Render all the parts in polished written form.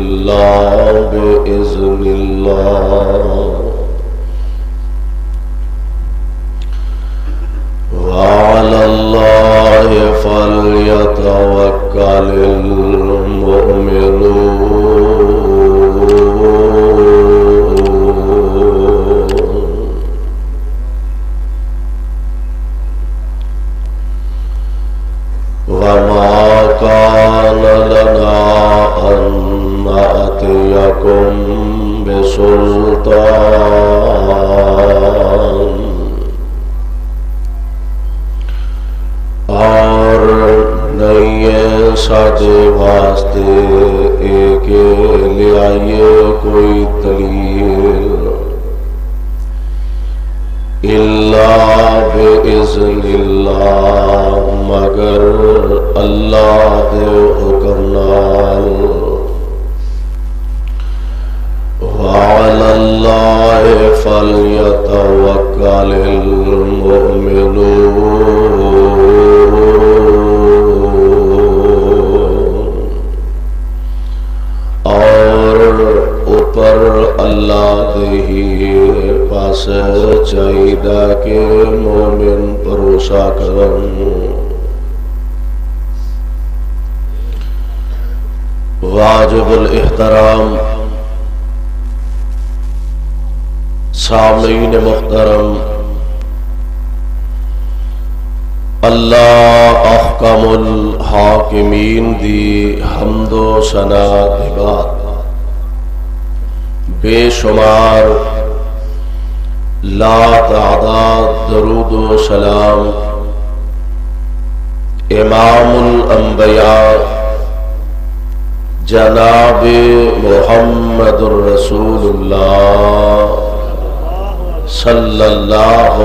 إلا بإذن الله وعلى الله فليتوكل المؤمنون وما كان لنا أن نأتيكم بسلطان اور نہیں ساڈے واسطے ایک لے آئیے کوئی دلیل الا بإذن اللہ مگر اللہ دے حکم نال وعلى الله فليتوكل المؤمنون اور اوپر اللہ دے ہی پاس چاہیدا کہ مومن بھروسہ کرن واجب الاحترام سامعین محترم، اللہ احکم الحاکمین دی حمد و ثنا کے بعد بے شمار لا تعداد درود و سلام امام الانبیاء جناب محمد الرسول اللہ صلی اللہ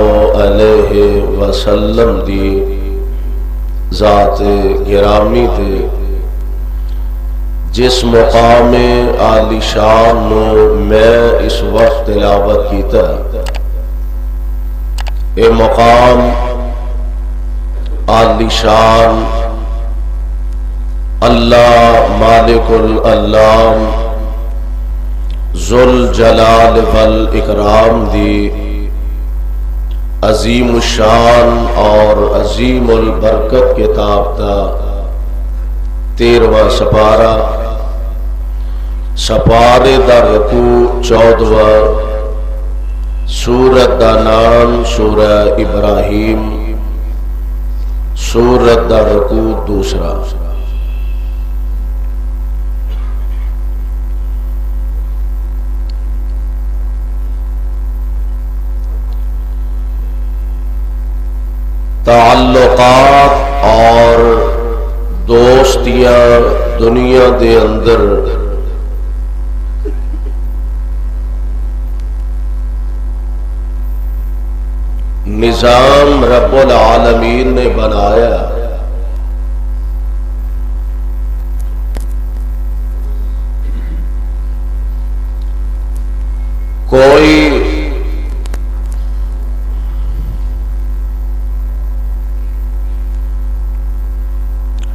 علیہ وسلم دی ذات گرامی تے جس مقام عالی شان نو میں اس وقت تلاوت کیتا اے مقام عالی شان اللہ مالک الالام ذل جلال والاکرام دی عظیم الشان اور عظیم البرکت کتاب تا 13واں سپارہ سپارے دا رکوع 14واں سورت دا نام سورہ ابراہیم سورت دا رکوع 2 تعلقات اور دوستیاں دنیا دے اندر نظام رب العالمین نے بنایا کوئی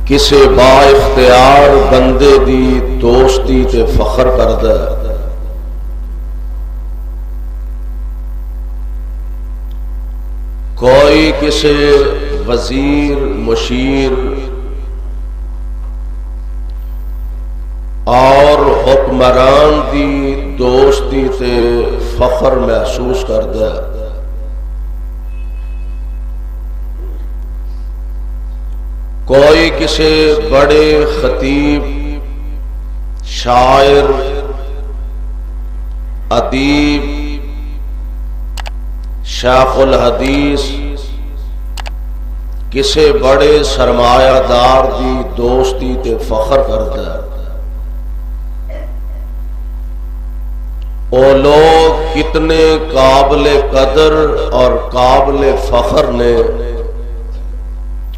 کسے با اختیار بندے دی دوستی تے فخر کردا ہے، کوئی کسے وزیر مشیر اور حکمران دی دوستی تے فخر محسوس کردا ہے، کوئی کسی بڑے خطیب شاعر ادیب شیخ الحدیث کسی بڑے سرمایہ دار دی دوستی تے فخر کرتا ہے۔ وہ لوگ کتنے قابل قدر اور قابل فخر نے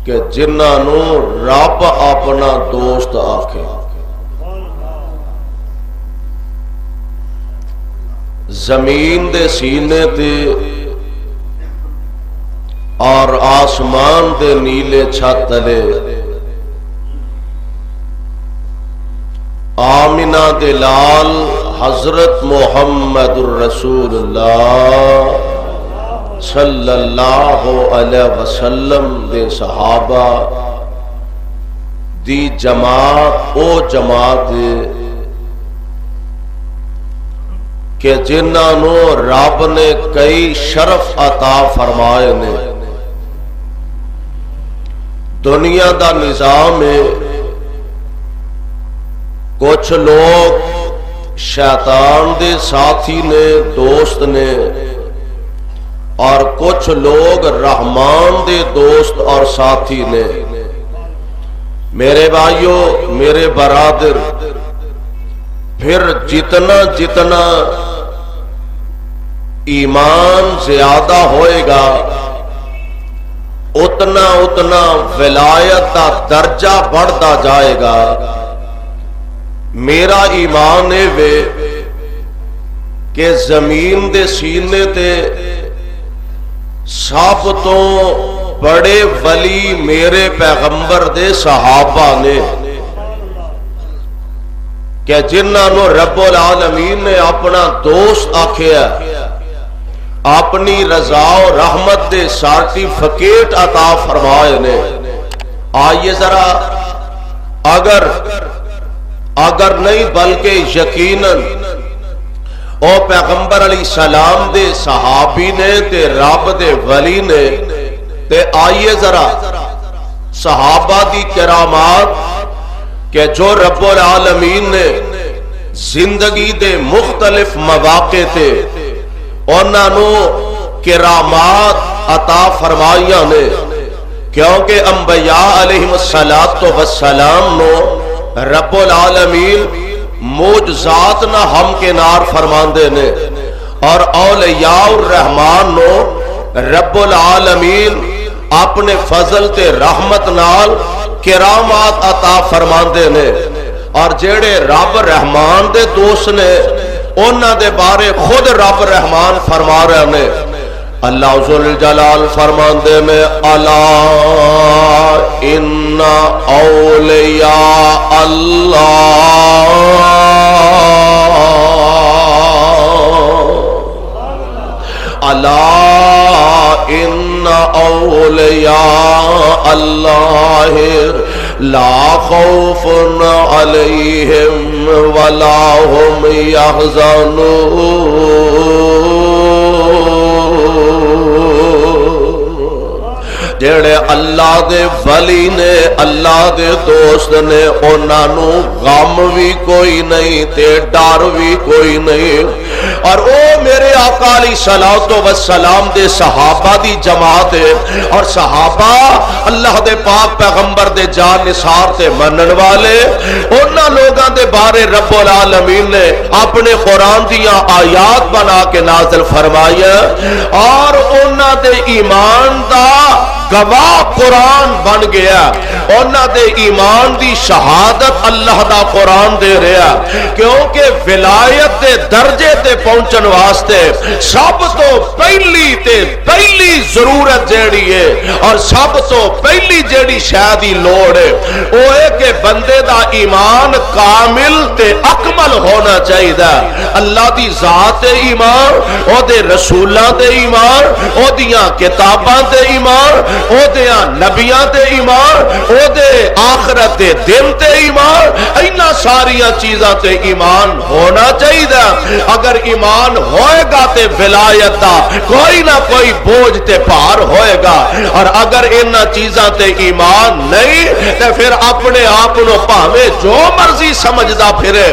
کہ جنہاں نو رب اپنا دوست آکھے۔ زمین دے سینے تے اور آسمان دے نیلے چھت تلے آمنہ دے لال حضرت محمد الرسول اللہ صلی اللہ علیہ وسلم دے صحابہ دی جماعت او جماعت کہ جنہاں نو رب نے کئی شرف عطا فرمائے نے. دنیا دا نظام ہے کچھ لوگ شیطان دے ساتھی نے دوست نے اور کچھ لوگ رحمان دے دوست اور ساتھی نے. میرے بھائیوں میرے برادر پھر جتنا جتنا ایمان زیادہ ہوئے گا اتنا اتنا ولایت کا درجہ بڑھتا جائے گا. میرا ایمان ہے وے کہ زمین دے سینے تے سب تو بڑے ولی میرے پیغمبر دے صحابہ نے کہ جنہاں نو رب العالمین نے اپنا دوست آکھیا اپنی رضا و رحمت دے سرٹیفکیٹ عطا فرمائے نے. آئیے ذرا اگر نہیں بلکہ یقیناً او پیغمبر علیہ السلام دے صحابی نے تے رب دے ولی نے تے آئیے ذرا صحابہ دی کرامات کہ جو رب العالمین نے زندگی دے مختلف مواقع تے انہاں نو کرامات عطا فرمائیاں نے کیونکہ انبیاء علیہم السلام نو رب العالمین معجزات نہ ہم کے نار فرماندے نے اور اولیاء الرحمن نو رب العالمین اپنے فضل تے رحمت نال کرامات عطا فرماندے نے. اور جیڑے رب رحمان دے دوست نے انہاں دے بارے خود رب رحمان فرما رہے نے. اللہ ذل جلال فرماندے میں الا ان اولیاء اللہ الا ان اولیاء اللہ لا خوف علیہم ولا هم يحزنون. جڑے اللہ دے ولی نے اللہ دے دوست نے انہاں نو غم بھی کوئی نہیں تے ڈر بھی کوئی نہیں. اور او میرے آقا علیہ الصلوۃ والسلام دے صحابہ دی جماعت ہے اور صحابہ اللہ دے پاک پیغمبر دے جان نثار تے منن والے انہاں لوگاں دے بارے رب العالمین نے اپنے قرآن دیاں آیات بنا کے نازل فرمایا اور انہاں دے ایمان دا گواہ قرآن بن گیا. انہاں دے ایمان دی شہادت اللہ دا قرآن دے رہا کیونکہ ولایت دے درجے تے پہنچن واسطے سب تو پہلی ضرورت جیڑی ہے اور سب تو پہلی جیڑی شاید ہی لوڑ ہے وہ ہے کہ بندے دا ایمان کامل تے اکمل ہونا چاہیے. اللہ دی ذات تے ایمان او دے رسولاں تے ایمان او دیاں کتاباں تے ایمان او دیاں نبیاں تے ایمان او دے آخرت دے دن تے ایمان اینا ساریاں چیزاں تے ایمان ہونا چاہیے. اگر ایمان ہوئے گا تے ولایت دا کوئی نہ کوئی بوجھ تے پار ہوئے گا اور اگر انہاں چیزاں تے ایمان نہیں تے پھر اپنے آپ نو پاویں جو مرضی سمجھدا پھرے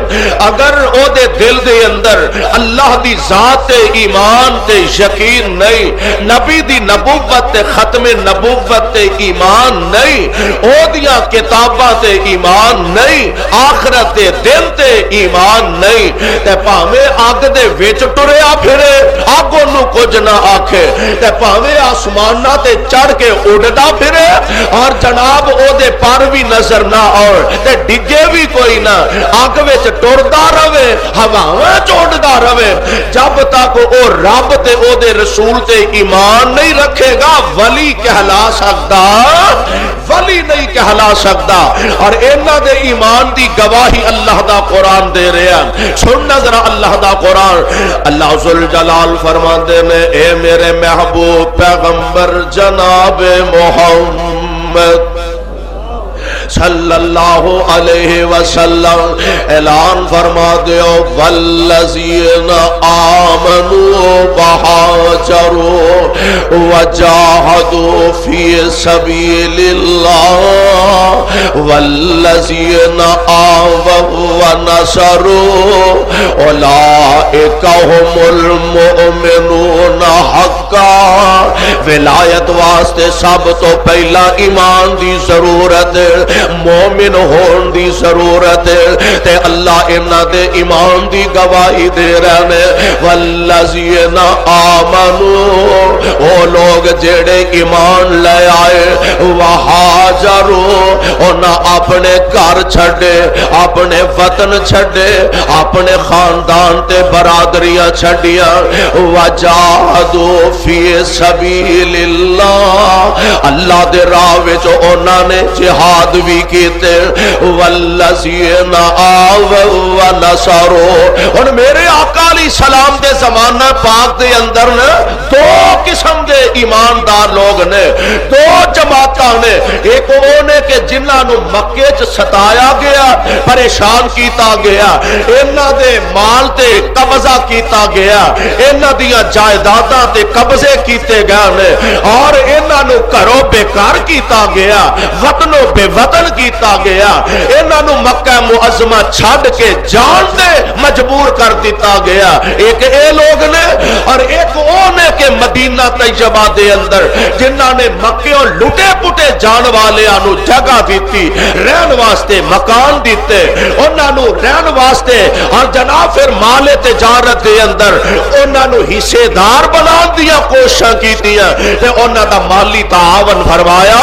اگر او دے دل دے اندر اللہ دی ذات تے ایمان تے یقین نہیں نبی دی نبوت تے ختم نبوت تے ایمان نہیں او دیاں کتاباں تے ایمان نہیں آخرت دے دن تے ایمان نہیں تے پاویں اگ دے وچ ٹریا پھرے اگ اونوں کچھ نہ آکھے تے پاویں آسماناں تے چڑھ کے اڑدا پھرے اور جناب او دے پر بھی نظر نہ آؤ تے ڈگے بھی کوئی نہ اگ وچ ٹردا رہے ہواواں چوڑدا رہے، جب تک او رب تے او دے رسول تے ایمان نہیں رکھے گا ولی کہلا سکتا، ولی نہیں کہلا سکتا۔ اور انہاں دے ایمان دی گواہی اللہ دا قرآن دے رہا ہے۔ سننا ذرا اللہ دا قرآن، اللہ ذوالجلال فرماندے نے اے میرے محبوب پیغمبر جناب محمد صلی اللہ علیہ وسلم اعلان فرما دیو والذین آمنوا وہاجروا وجاہدوا فی سبیل اللہ والذین آووا ونصروا اولئک هم المؤمنون حقا۔ ولایت واسطے سب تو پہلا ایمان دی ضرورت، مومن ہون دی ضرورت، تے اللہ انہاں دے ایمان دی گواہی دے رہے ہیں۔ والذین آمنوا، وہ لوگ جڑے ایمان لے آئے، وہاجروا، انہاں اپنے گھر چھڈے، اپنے وطن چھڈے، اپنے خاندان تے برادریاں چھڈیاں، وجاہدوا فی سبیل اللہ، اللہ دے راہ وچ انہاں نے جہاد بھی کیتے، والذین آووا ونصروا۔ اور میرے آقا علیہ السلام دے زمانہ پاک دے اندر نے دو قسم دے ایماندار لوگ نے، دو جماعتاں نے، ایک وہ نے کہ جنہاں نو مکے چ ستایا گیا، پریشان کیتا گیا، انہاں دے مال تے قبضہ کیتا گیا، انہاں دیاں جائیداداں تے قبضے کیتے گئے نے، اور انہاں نو گھروں بیکار کیتا گیا، وطنوں بے وطن کیتا گیا، انہاں نو مکہ معظمہ چھڈ کے جان دے مجبور کر دیتا گیا۔ ایک اے لوگ نے اور ایک وہ نے کہ مدینہ طیبہ دے اندر جنہاں نے مکیوں لٹے پٹے جان والیاں نو جگہ دیتی، رہن واسطے مکان دیتے، انہاں نو رہن واسطے، اور جناب پھر مال تجارت دے اندر انہاں نو حصے دار بنان دیا کوششاں کیتیاں، تے انہاں دا مالی تعاون فرمایا۔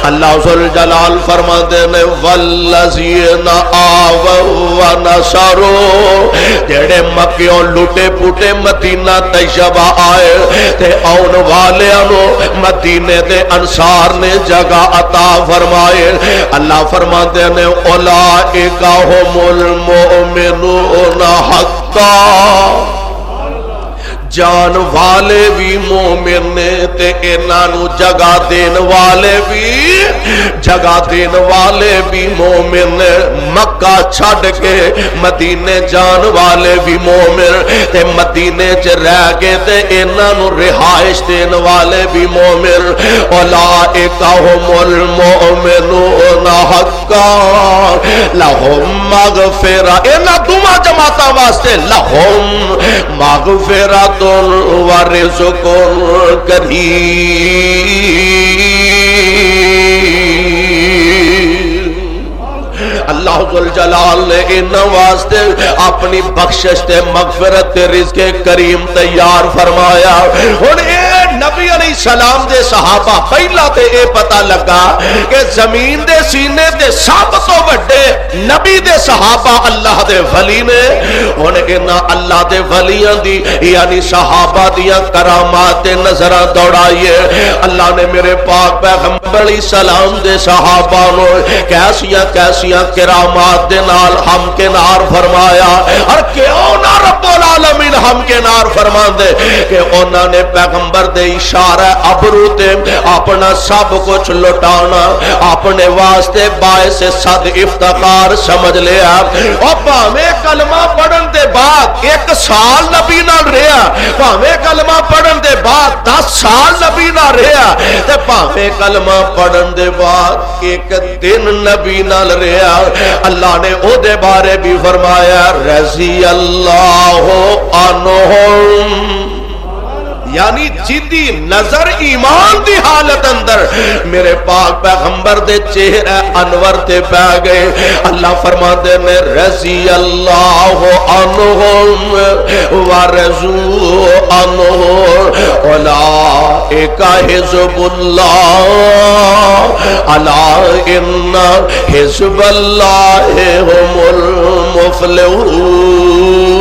اللہ ذوالجلال فرماندے نے والذین آووا ونصروا، جڑے مکیوں لٹے پٹے مدینہ طیبہ آئے تے آن والیاں نو مدینے دے انصار نے جگہ عطا فرمائے۔ اللہ فرماندے نے اولئک هم المؤمنون حقا، جان والے بھی مومن نے تے انہاں نو جگہ دین والے بھی، جگہ دین والے بھی مومن، مکہ چھڈ کے مدینے جان والے بھی مومن، تے مدینے چ رہ کے تے انہاں نو رہائش دین والے بھی مومن۔ اولئک هم المؤمنون حقا لہم مغفرہ، انہاں دوواں جماعتاں واسطے لہم مغفرۃ ورزق کریم۔ اللہ ذوالجلال نے انہاں واسطے اپنی بخشش تے مغفرت تے رزق کریم تیار فرمایا۔ ہن اے نبی علیہ السلام دے صحابہ پہلا تے اے پتہ لگا کہ زمین دے سینے تے سب تو بڑے نبی دے صحابہ اللہ دے ولی نے۔ ہن انہاں اللہ دے ولیاں دی یعنی صحابہ دیاں کرامات تے نظراں دوڑائیے۔ اللہ نے میرے پاک پیغمبر علیہ السلام دے صحابہ نو کیسیاں کیسیاں کرامات دے نال ہم کنار فرمایا، اور کیوں نہ رب العالمین ہم کنار فرما دے کہ انہاں نے پیغمبر دے اشارہ ابرو تے اپنا سب کچھ لٹانا اپنے واسطے باعث صد افتخار سمجھ لیا۔ اور بھاویں کلمہ پڑھن دے بعد 1 سال نبی نال رہیا، بھاویں کلمہ پڑھن دے بعد 10 سال نبی نال رہیا، تے بھاویں کلمہ پڑھن دے بعد 1 دن نبی نال رہیا، اللہ نے او دے بارے بھی فرمایا رضی اللہ عنہم، یعنی جدی نظر ایمان دی حالت اندر میرے پاک پیغمبر دے چہرہ انور تے پہ گئے۔ اللہ فرماتے میں رضی اللہ عنہم ورضوا عنہ اولئک حزب اللہ الا ان حزب اللہ هم المفلحون۔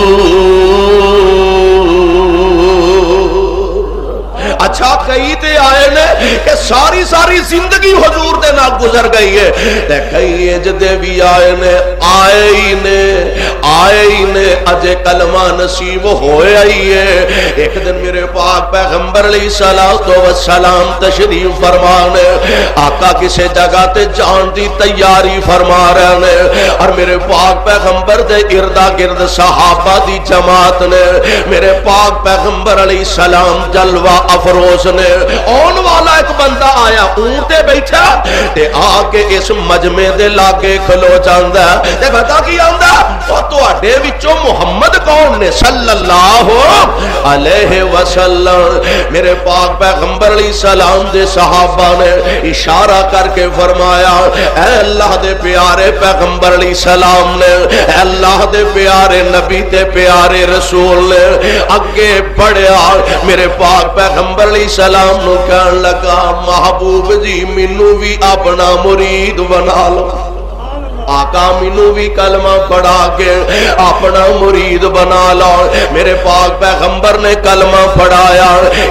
ساری ساری زندگی حضور دے نال گزر گئی ہے تے کئی اجدے بھی آئے نے اجے کلمہ نصیب ہویا ہی ہے۔ ایک دن میرے پاک پیغمبر علیہ السلام تشریف فرمانے، آقا کسے جگہ تے جان دی تیاری فرما رہے نے، اور میرے پاک پیغمبر دے اردا گرد صحابہ دی جماعت نے، میرے پاک پیغمبر علیہ السلام جلوہ افروز نے، اون والا ایک بندہ آیا اونٹے بیٹھا تے آ کے اس مجمع دے لاگے کھلو جاندا تے پتہ کی آندا او تواڈے وچوں محمد کون نے صلی اللہ علیہ وسلم۔ میرے پاک پیغمبر علیہ السلام دے صحابہ نے اشارہ کر کے فرمایا اے اللہ دے پیارے پیغمبر علیہ السلام نے، اے اللہ دے پیارے نبی تے پیارے رسول نے اگے بڑھیا میرے پاک پیغمبر علیہ السلام نو کہن لگا محبوب جی مینوں بھی اپنا مرید بنا لو، آقا مینوں بھی کلمہ پڑھا کے اپنا مرید بنا لو۔ میرے پاک پیغمبر نے کلمہ پڑھایا،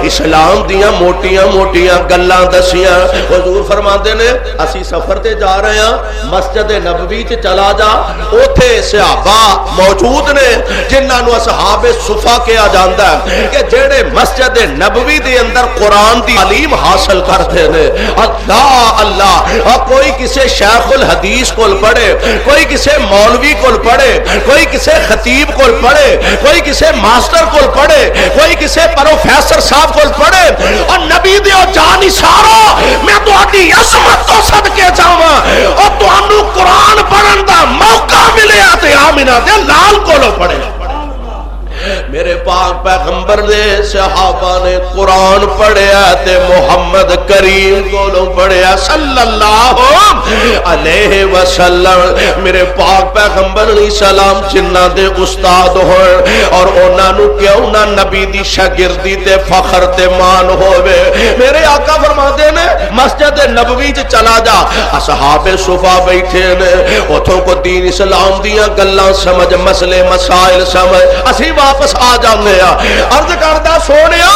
اسلام دیاں موٹیاں موٹیاں گلاں دسیاں۔ حضور فرماندے نے اسی سفر تے جا رہے ہیں، مسجد نبوی تے چلا جا، اوتھے صحابہ موجود نے جنہاں نو اصحاب صفا کہا جاندا ہے کہ جڑے مسجد نبوی دے اندر قرآن دی تعلیم حاصل کرتے نے۔ اللہ اللہ، اور کوئی کسے شیخ الحدیث کول پڑھے، کوئی کسے مولوی کول پڑھے، کوئی کسے خطیب کول پڑھے، کوئی کسے ماسٹر کول پڑھے، کوئی کسے پروفیسر صاحب کول پڑھے، اور نبی دیو جان اشارہ میں تہاڈی عظمت تو صدقے جاواں اور تانوں قرآن پڑھن دا موقع ملے تے آمنہ دے لال کولوں پڑھے۔ میرے پاک پیغمبر دے صحابہ نے قرآن پڑھیا تے محمد کریم کولوں پڑھیا صلی اللہ علیہ وسلم۔ میرے پاک پیغمبر علیہ السلام جنہ دے استاد ہوئے اور انہاں نو کیوں نہ نبی دی شاگردی تے فخر تے مان ہوئے۔ میرے آقا فرماتے نے مسجد نبوی چ چلا جا، اصحاب صفا بیٹھے نے، اتھوں کو دین اسلام دیاں گلاں سمجھ، مسئلے مسائل سمجھ، اسی واپس آ جانے عرض کردہ سونیا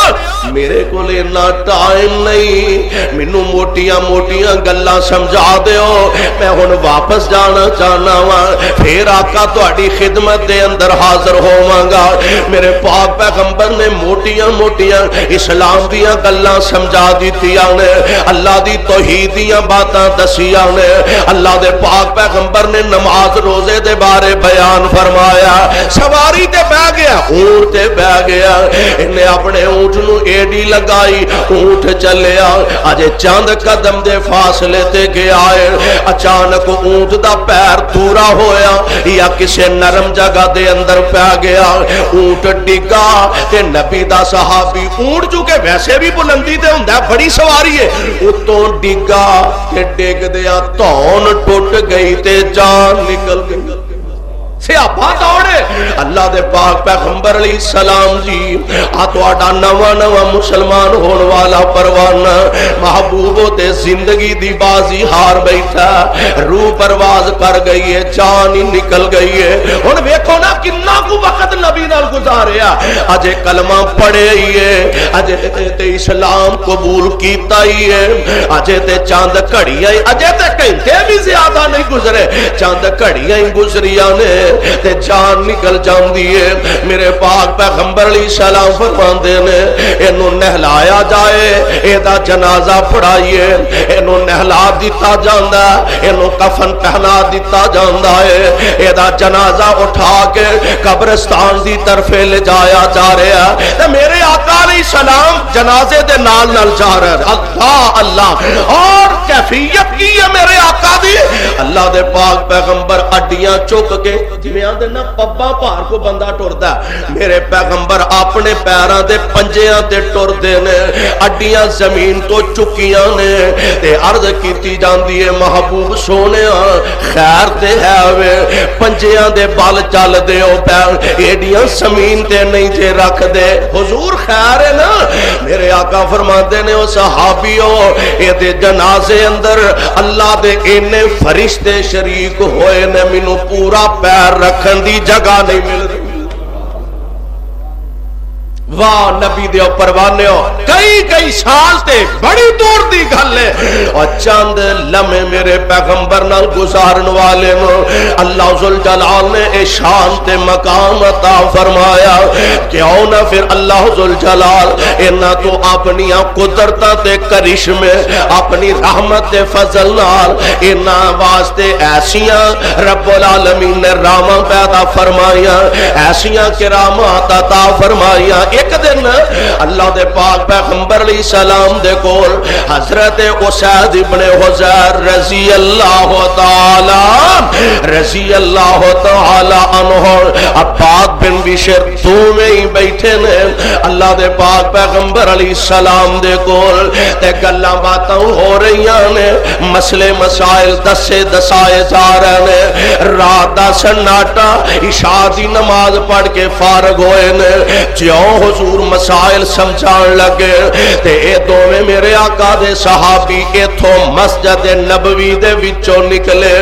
میرے کو لینا ٹائم نہیں، مینوں موٹیاں موٹیاں گلاں سمجھا دیو، میں ہن واپس جانا چاہنا وا، پھر آقا تہاڈی خدمت دے اندر حاضر ہوواں گا۔ میرے پاک پیغمبر نے موٹیاں موٹیاں اسلام دیاں گلاں سمجھا دتیاں نے، اللہ دی توحید دیاں باتاں دسیاں نے، اللہ دے پاک پیغمبر نے نماز روزے دے بارے بیان فرمایا۔ سواری تے بہ گیا، اونٹ تے بہ گیا، انہیں اپنے اونٹ نو ایڈی لگائی، اونٹ چلیا، اجے چند قدم دے فاصلے تے گیا ہے، اچانک اونٹ دا پیر دورا ہویا یا کسے نرم جگہ دے اندر پہ گیا، اونٹ ڈگا تے نبی دا صحابی اونٹ چونکہ ویسے بھی بلندی تے ہوندا ہے، بڑی سواری ہے، اتوں ڈگا تے ڈگ دیا تون ٹوٹ گئی تے جان نکل گئی۔ سیابہ دوڑے اللہ دے پاک پیغمبر علیہ السلام جی آتواڈا نواں نواں مسلمان ہون والا پروانہ محبوب تے زندگی دی بازی ہار بیٹھا، روح پرواز کر گئی ہے، جان ہی نکل گئی ہے۔ ہن ویکھو نا کنا کو وقت نبی نال گزاریا، اجے کلمہ پڑھے ہی ہے، اجے تے اسلام قبول کیتا ہی ہے، اجے تے چاند گھڑیاں، اجے تے گھنٹے بھی زیادہ نہیں گزرے، چاند گھڑیاں ہی گزریاں نے تے جان نکل جاندی ہے۔ میرے پاک پیغمبر علیہ السلام فرماندے نے اینو نہلایا جائے، ایدا جنازہ پڑھائیے، اینو نہلا دیتا جاندا ہے، اینو کفن پہنا دیتا جاندا ہے، ایدا جنازہ اٹھا کے قبرستان دی طرف لے جایا جا رہا ہے تے میرے آقا علیہ السلام جنازے دے نال نال جا رہے ہیں۔ اللہ اللہ، اور کیفیت کی ہے میرے آقا دی، اللہ دے پاک پیغمبر اڈیاں چک کے جویں آندے نا پبا بھار کو بندہ ٹردا، میرے پیغمبر اپنے پیراں دے پنجیاں تے ٹردے نے، اڈیاں زمین تو چکیاں نے تے عرض کیتی جاندی ہے محبوب سونیا خیر تے ہے وے، پنجیاں دے بال چل دے او پیر ایڈیاں زمین تے نہیں تے رکھ دے، حضور خیر ہے نا؟ میرے آقا فرماندے نے او صحابیو اے دے جنازے اندر اللہ دے اینے فرشتے شریک ہوئے نے، مینوں پورا پیر رکھن دی جگہ نہیں مل رہی۔ واہ نبی دے پروانے ہو کئی کئی سال تے بڑی دور دی گل ہے اور چند لمحے میرے پیغمبر نال گزارن والے نو اللہ ذوالجلال نے اے شان تے مقام عطا فرمایا کیوں نہ پھر اللہ ذوالجلال انہاں تو اپنی قدرتاں تے کرشمے اپنی رحمت تے فضل نال انہاں واسطے ایسیاں رب العالمین نے رحماں پیدا فرمائیاں ایسیاں کرامات عطا فرمائیاں ایک دن اللہ دے پاک پیغمبر علیہ السلام دے کول حضرت اسید ابن حضیر رضی اللہ تعالی عنہ عباد بن بشر دوویں ہی بیٹھے نے اللہ دے پاک پیغمبر علیہ السلام دے کول تے گلاں باتاں ہو رہیاں نے مسئلے مسائل دسائے جا رہے نے رات دا سناٹا عشاء دی نماز پڑھ کے فارغ ہوئے نے جیوں حضور مسائل سمجھان لگے تے اے دوویں میرے آقا دے صحابی ایتھوں مسجد نبوی دے وچوں نکلے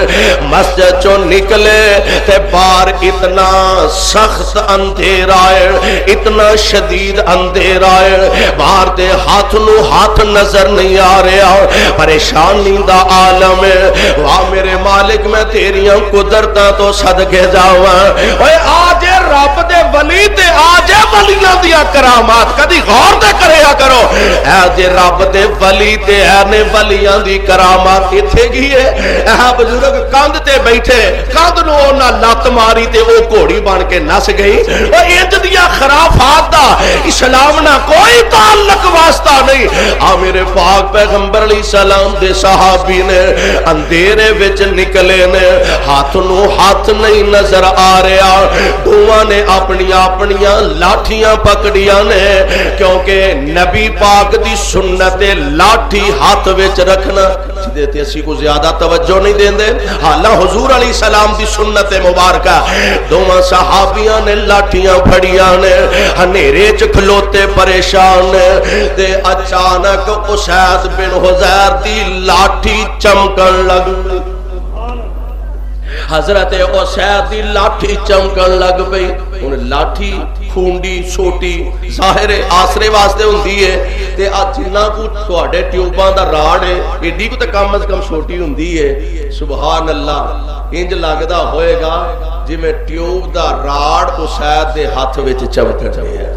مسجد چوں نکلے تے باہر اتنا سخت اندھیرا ہے اتنا شدید اندھیرا ہے باہر تے ہاتھ نو ہاتھ نظر نہیں آ رہا پریشانی دا عالم ہے واہ میرے مالک میں تیریاں قدرتاں تو صدقے جاواں اوے آج رب دے ولی تے آج ولیاں دیا کرامات کدی غور تے کریا کرو اے جے رب دے ولی تے اے نے ولیاں دی کرامات ایتھے گئی ہے اے بزرگ کاندھ تے بیٹھے کاندھ نو نہ لت ماری تے او گھوڑی بن کے نس گئی او انج دیا خرافات دا اسلام نہ کوئی تعلق واسطہ نہیں آ میرے پاک پیغمبر علیہ السلام دے صحابی نے اندھیرے وچ نکلے نے ہاتھ نو ہاتھ نہیں نظر آ رہا دوواں نے اپنیاں لاٹھیاں پکڑیاں نے کیونکہ نبی پاک دی سنت لاٹھی ہاتھ وچ رکھنا دیتے اسی کو زیادہ توجہ نہیں دین دے حالا حضور علیہ السلام دی سنت مبارکہ دوواں صحابیاں نے لاٹھیاں پھڑیاں نے ہنیرے چ کھلوتے پریشان تے اچانک اسید بن حضیر دی لاٹھی چمکن لگ حضرت اسید دی لاٹھی چمکن لگ پئی انہیں لاٹھی کھونڈی چھوٹی ظاہر آسرے واسطے ہوندی ہے تے آ جنہ کو تواڈے ٹیوباں دا راڑ ہے ایڈی کو تے کم از کم چھوٹی ہوندی ہے سبحان اللہ انج لگدا ہوئے گا جویں ٹیوب دا راڑ اسید دے ہاتھ وچ چمکن ہے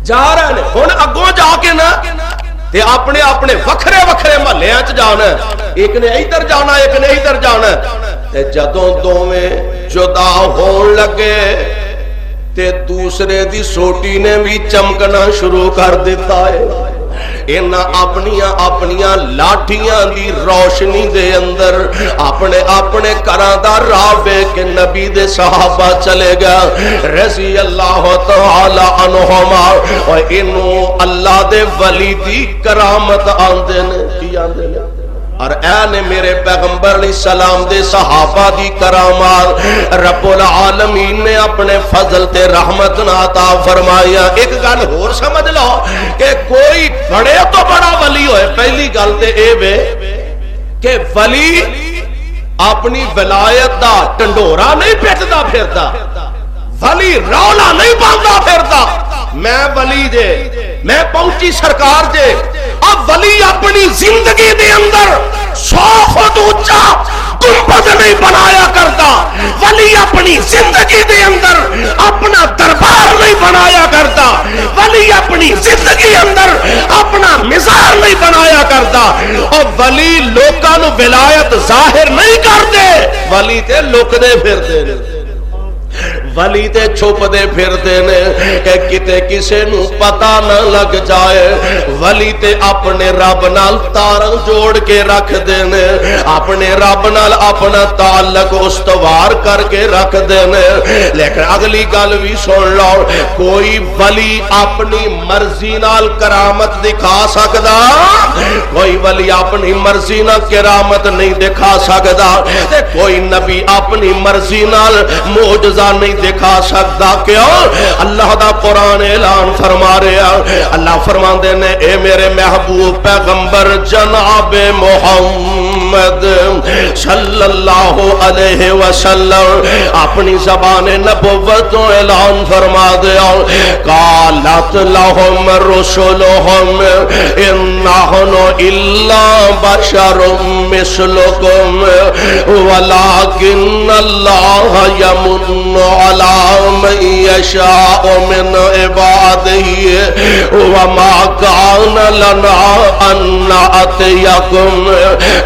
جا رہے ہیں ہن اگوں جا کے نا تے اپنے اپنے وکھرے وکھرے محلیاں چ جانا ایک نے ادھر جانا ایک نے ادھر جانا تے جدوں دوویں جدا ہون لگے تے دوسرے دی سوٹی نے بھی چمکنا شروع کر دیتا ہے انہاں اپنیاں لاٹھیاں دی روشنی دے اندر اپنے گھراں دا راہ ویکھ کے نبی دے صحابہ چلے گا رضی اللہ تعالی عنہما اور انہوں اللہ دے ولی دی کرامت آندے نے کی آندے نے اور اے نے میرے پیغمبر علیہ السلام دے صحابہ دی کرامات رب العالمین نے اپنے فضل تے رحمت عطا فرمایا ایک گل اور سمجھ لو کہ کوئی بڑے تو بڑا ولی ہوئے پہلی گل تے اے وے کہ ولی اپنی ولایت دا ٹنڈورا نہیں پھٹدا پھردا ولی رولا نہیں پاوندا پھردا میں ولی جے میں پہنچی سرکار جے اب ولی اپنی زندگی دے اندر 100 فٹ اونچا گنبد نہیں بنایا کرتا ولی اپنی زندگی دے اندر اپنا دربار نہیں بنایا کرتا ولی اپنی زندگی اندر اپنا مزار نہیں بنایا کرتا اور ولی لوکاں نو ولایت ظاہر نہیں کرتے ولی تے لکدے پھردے نے ولی تے چھپ دے پھر دینے کہ کتے کسے نو پتہ نہ لگ جائے ولی تے اپنے رب نال تاراں جوڑ کے رکھ دینے اپنے رب نال اپنا تعلق استوار کر کے رکھ دینے لیکن اگلی گل بھی سن لو کوئی ولی اپنی مرضی نال کرامت دکھا سکدا کوئی ولی اپنی مرضی نال کرامت نہیں دکھا سکدا تے کوئی نبی اپنی مرضی نال معجزہ نہیں دکھا سکتا کیوں؟ اللہ دا قرآن اعلان فرما رہا، اللہ فرماندے نے اے میرے محبوب پیغمبر جناب محمد صلی اللہ علیہ وسلم اپنی زبان نبوت تو اعلان فرما دیا، قالت لهم رسلهم ان نحن الا بشر مثلكم ولكن الله يمن على من يشاء من عباده وما كان لنا ان نأتيكم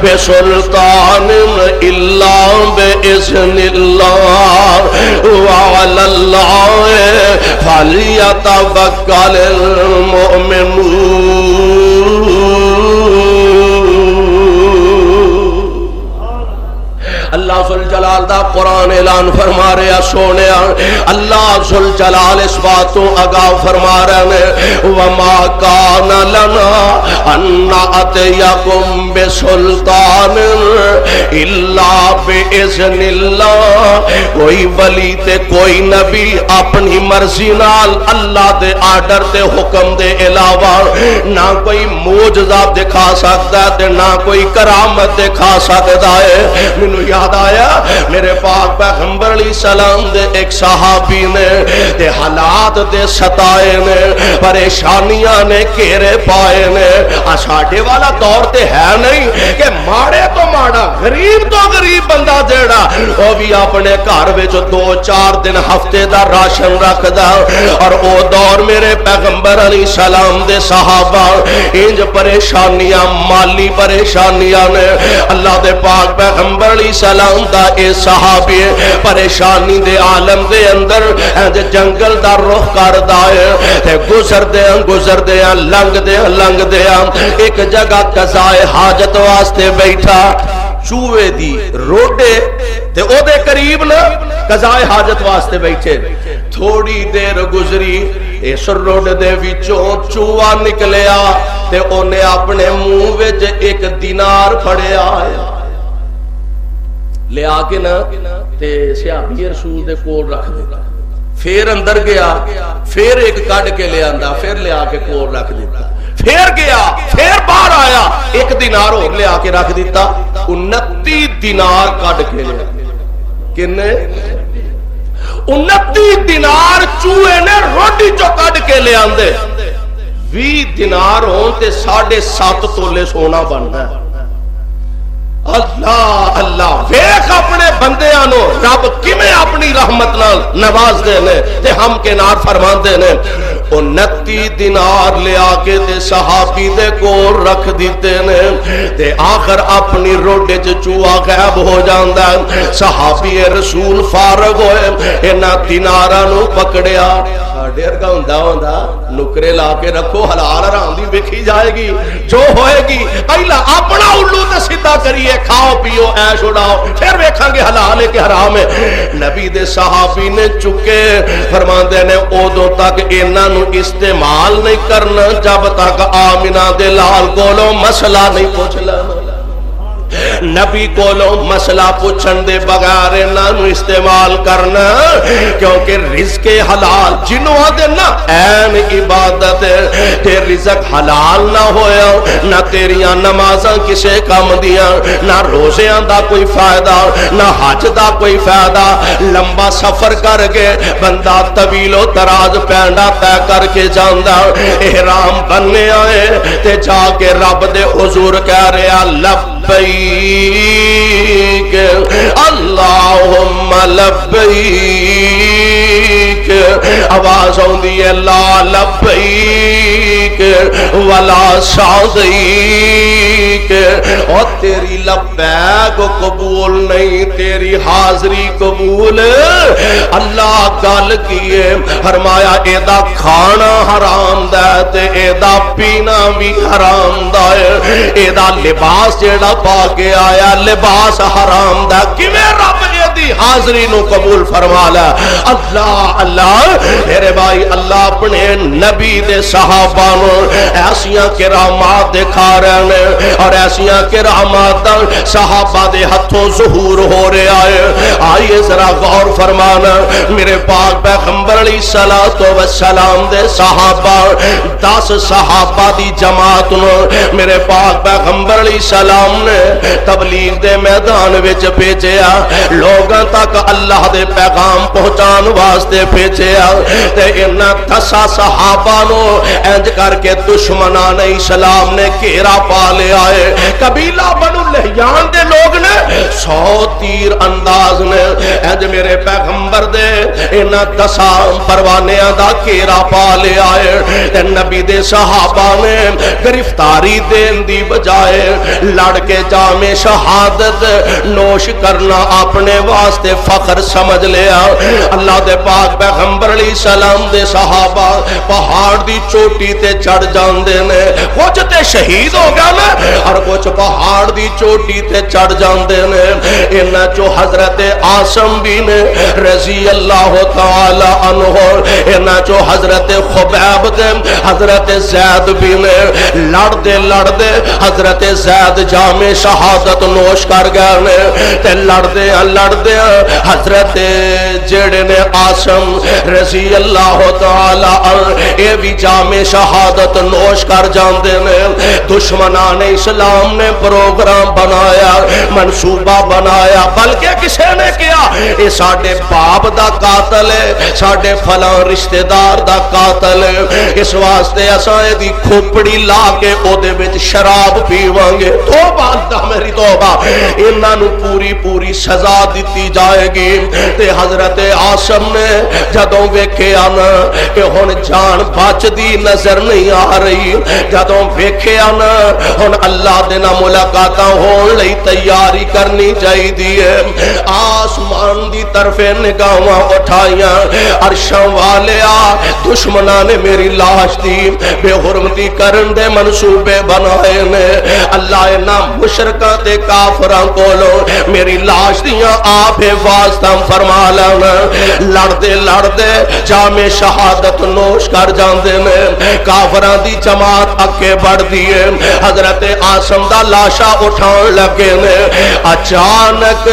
بسلطان الا باذن الله وعلى الله فليتوكل المؤمنون۔ اللہ ذوالجلال دا قرآن اعلان فرما رہے ہیں سونے، اللہ ذوالجلال اس باتوں آگاہ فرما رہے ہیں وما کان لنا ان نأتیکم بسلطان الا باذن اللہ۔ کوئی ولی تے کوئی نبی اپنی مرضی نال اللہ دے آرڈر تے حکم دے علاوہ نہ کوئی معجزہ دکھا سکتا ہے تے نہ کوئی کرامت دکھا سکتا ہے۔ مینوں یاد آیا میرے پاک پیغمبر علیہ السلام دے ایک صحابی نے تے حالات دے ستائے نے، پریشانیاں نے گھیرے پائے نے۔ ساڈے والا دور تے ہے نہیں کہ ماڑے تو ماڑا غریب تو غریب بندہ جیڑا وہ بھی اپنے گھر وچ 2-4 دن ہفتے دا راشن رکھدا، اور او دور میرے پیغمبر علیہ السلام دے صحابہ انج پریشانیاں مالی پریشانیاں نے۔ اللہ دے پاک پیغمبر علیہ السلام دا اے صحابی پریشانی دے عالم دے اندر جنگل دا رخ کردا ہے تے گزردے لنگ دے ایک جگہ قضائے حاجت واسطے بیٹھا، چوہے دی روڈے تے او دے قریب نا قضائے حاجت واسطے بیٹھے۔ تھوڑی دیر گزری اس روڈ دے وچوں چوہا نکلیا تے اونے اپنے منہ وچ ایک دینار پھڑیا ہے، لے آ کے نا تے صحابی رسول دے کول رکھ دیتا، پھر اندر گیا، پھر ایک کڈ کے لے آندا، پھر لے آ کے کول رکھ دیتا، پھر گیا، پھر باہر آیا، ایک دینار اور لے آ کے رکھ دیتا، 29 دینار کڈ کے لے کنے 29 دینار چوہے نے روٹی چو کڈ کے لے آندے، 20 دینار ہون تے 7.5 تولے سونا بننا ہے۔ اللہ اللہ ویکھ اپنے بندیاں نو رب کیویں اپنی رحمت نال نواز دے نے تے ہم کے نار فرماندے نے۔ 29 دینار لے آ کے تے صحابی دے کول رکھ دیتے نے تے آخر اپنی روڈے چ چوہا غائب ہو جاندا ہے۔ صحابی رسول فارغ ہوئے، انہاں دیناراں نو پکڑیا، ساڈے ورگا ہوندا نکرے لا کے رکھو، حلال حرام دی ویکھی جائے گی، جو ہوئے گی پہلا اپنا الو تے سیدھا کریے، کھاؤ پیو عیش اڑاؤ، پھر ویکھاں گے حلال ہے کہ حرام ہے۔ نبی دے صحابی نے چکے، فرماندے نے اودوں تک انہاں نو استعمال نہیں کرنا جب تک آمنہ دے لال کولوں مسئلہ نہیں پوچھ لینا۔ نبی کولو مسئلہ پوچھن دے بغیر انہاں نو استعمال کرنا، کیونکہ رزق حلال جنوں آدے نا این عبادت تے رزق حلال نہ ہویا نہ تیریاں نمازاں کسے کم دیاں، نہ روزیاں دا کوئی فائدہ، نہ حج دا کوئی فائدہ۔ لمبا سفر کر کے بندہ طویل و دراز پینڈا طے کر کے جاندا، احرام بننے آئے تے جا کے رب دے حضور کہہ رہا لبیک اللہم لبیک، آواز ہوندی ہے لا لبیک ولا سعدیک، اور تیری لبیک قبول نہیں، تیری حاضری قبول۔ اللہ گل کیے فرمایا ایدا کھانا حرام دا تے ایدا پینا بھی حرام دا ہے، ایدا لباس جیڑا پا کے آیا لباس حرام دا، کیویں رب دی حاضری نو قبول فرما لا. اللہ اللہ میرے بھائی اللہ اپنے نبی دے صحابہ نو ایسیاں کرامات دکھا رہے ہیں اور ایسیاں کرامات صحابہ دے ہتھوں ظہور ہو رہے آئے. آئیے ذرا غور فرمانا میرے پاک پیغمبر علیہ الصلوۃ والسلام دے صحابہ 10 صحابہ دی جماعت نو میرے پاک پیغمبر علیہ السلام نے تبلیغ دے میدان وچ بھیجیا. لوگاں تک اللہ دے پیغام پہنچان واسطے بھیجیا تے انہاں 10 صحابہ نو انج کر کے دشمنان اسلام نے گھیرا پا لیا ہے. قبیلہ بنو لحیان دے لوگ نے 100 تیر انداز نے انج میرے پیغمبر دے انہاں 10 پروانیاں دا گھیرا پا لیا ہے تے نبی دے صحابہ نے گرفتاری دین دی بجائے لڑ کے جام شہادت نوش کرنا اپنے واسطے فخر سمجھ لیا. اللہ دے پاک پیغمبر علیہ السلام دے صحابہ پہاڑ دی چوٹی تے چڑھ جاندے نے. کچھ تے شہید ہو گیا نا اور کچھ پہاڑ دی چوٹی تے چڑھ جاندے نے. انہاں جو حضرت عاصم بھی نے رضی اللہ تعالی عنہ, انہاں جو حضرت خبیب دے حضرت زید بھی نے لڑ دے حضرت زید جام شہادت نوش کر گئے نے تے لڑ دے حضرت جڑے نے عاصم رضی اللہ تعالی عنہ اے بھی جام شہادت نوش کر جاندے نے. دشمنان اسلام نے پروگرام بنایا, منصوبہ بنایا, بلکہ کسے نے کیا اے ساڈے باپ دا قاتل ہے, ساڈے فلاں رشتہ دار دا قاتل ہے, اس واسطے اساں دی کھوپڑی لا کے او دے وچ شراب پیواں گے. توبہ اللہ میری توبہ, انہاں نو پوری سزا دتی جائے گی. تے حضرت عاصم نے جدوں ویکھیا نا کہ ہن جان بچدی نظر نہیں آ رہی, جدوں ویکھیا نا ہن اللہ دے نال ملاقاتاں ہون لئی تیاری کرنی چاہیے. آسمان دی طرف نگاہاں اٹھائیاں, عرشاں والیا دشمناں نے میری لاش دی بے حرمتی کرن دے منصوبے بنائے نے. اللہ انہاں مشرکاں تے کافراں کولوں میری لاش دیاں آپ حفاظتاں فرما لینا. لڑ دے جام شہادت نوش کر جاندے نے. کافراں دی جماعت اگے بڑھ دیے, حضرت عاصم دا لاشا اٹھان لگے نے. اچانک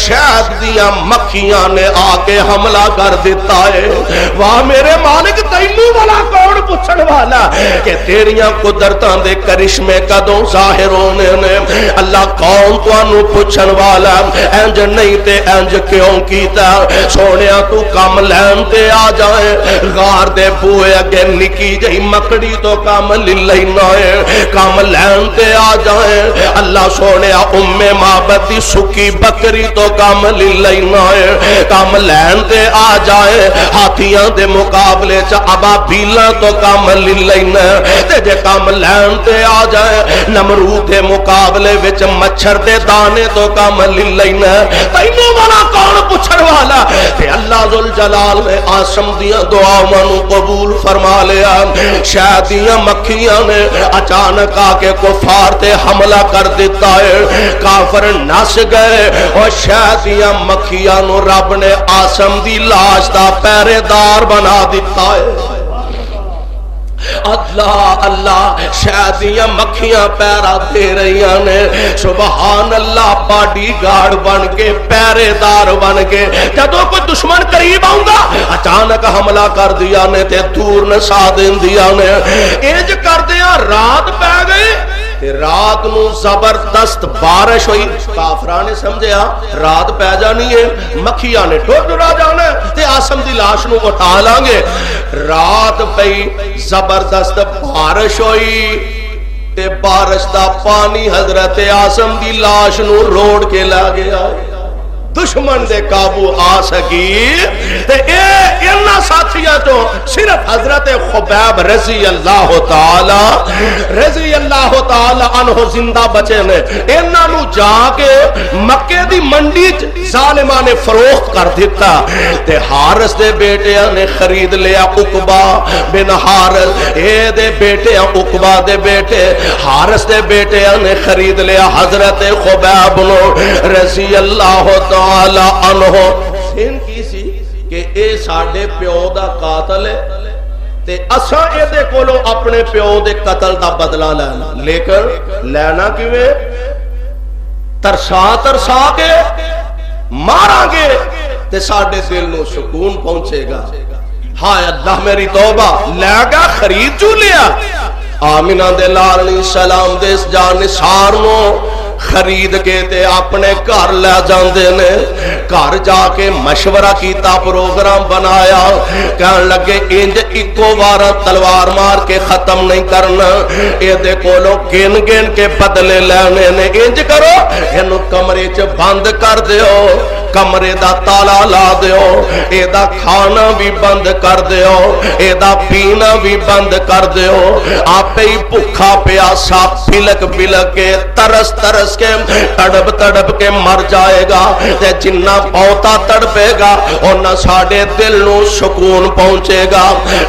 شہد دیاں مکھیاں نے آ کے حملہ کر دیتا ہے. واہ میرے مالک تینوں والا کون پوچھن والا کہ تیریاں قدرتاں دے کرشمے کدوں ظاہر ہونے نے. اللہ کون تانوں پوچھن والا انج نہیں تے انج کیوں کیتا. سونیا تو کم لین تے آ جائے, غار دے بوئے اگے نکی جئی مکڑی تو کم لینا ہے, کم لین تے آ جائے. اللہ سونیا معبد دی سکی بکری تو کم لینا ہے, کم لین تے آ جائے. ہاتھیاں دے مقابلے چ ابابیلاں تو کم لینا ہے, تے جے کم لین تے آ جائے نمرود دے مقابلے وچ مچھر دے دانے تو کم لینا ہے. تینوں والا کون پوچھن والا. تے اللہ ذوالجلال نے عاصم دیاں دعاواں نو قبول فرما لیا. شہد دیاں مکھیاں نے اچانک آ کے کفار تے حملہ کر دیتا ہے. کافر نس گئے اور شہد دیاں مکھیاں نو رب نے عاصم دی لاش دا پہرے دار بنا دیتا ہے. اللہ اللہ شہدیاں مکھیاں پیرا دے رہی نے. سبحان اللہ, باڈی گارڈ بن کے پیرے دار بن کے جدوں کوئی دشمن قریب آؤں گا اچانک حملہ کر دیا نے تے دور نسا دین دیا نے. انج کردیاں رات پہ گئی, رات نو زبردست بارش ہوئی. کافراں نے سمجھیا رات پہ جانی ہے, مکھیاں نے ٹرا جانا تے عاصم دی لاش نو اٹھا لیں گے. رات پئی زبردست بارش ہوئی تے بارش دا پانی حضرت عاصم دی لاش نو روڑ کے لا گیا. دشمن دے قابو آ سکی تے اے انہاں ساتھیاں تو صرف حضرت خبیب رضی اللہ تعالی عنہ زندہ بچے نے، انہاں نو جا کے مکے دی منڈی ظالماں نے فروخت کر دیتا تے حارث دے بیٹیاں نے خرید لیا، عقبہ بن حارث اے دے بیٹے، عقبہ دے بیٹے حارث دے بیٹیاں نے خرید لیا حضرت خبیب نو رضی اللہ تعالی عنہ۔ سین کی سی کہ اے ساڈے پیو دا قاتل ہے تے اساں اے دے کولوں اپنے پیو دے قتل دا بدلہ لینا، لیکن لینا کیویں؟ ترسا کے مارا گے تے ساڈے دل نو سکون پہنچے گا۔ ہائے اللہ میری توبہ، لے گا خرید جو لیا، آمینہ دے لال علیہ السلام دے اس جانثار نو خرید کے تے اپنے گھر لے جاندے نے، گھر جا کے مشورہ کیتا، پروگرام بنایا، کہن لگے انج اکو بارہ تلوار مار کے ختم نہیں کرنا، اے دے کولوں گن گن کے بدلے لینے نے، انج کرو انہوں کمرے چ بند کر دیو، کمرے دا تالا لا دیو، اے دا کھانا بھی بند کر دیو، اے دا پینا بھی بند کر دیو، آپ ہی بھوکا پیاسا پھلک پھلک کے ترس ترس کے تڑپ کے مر جائے گا، تے جنہ بہتا تڑپے گا انہاں ساڑے دل نو سکون پہنچے گا۔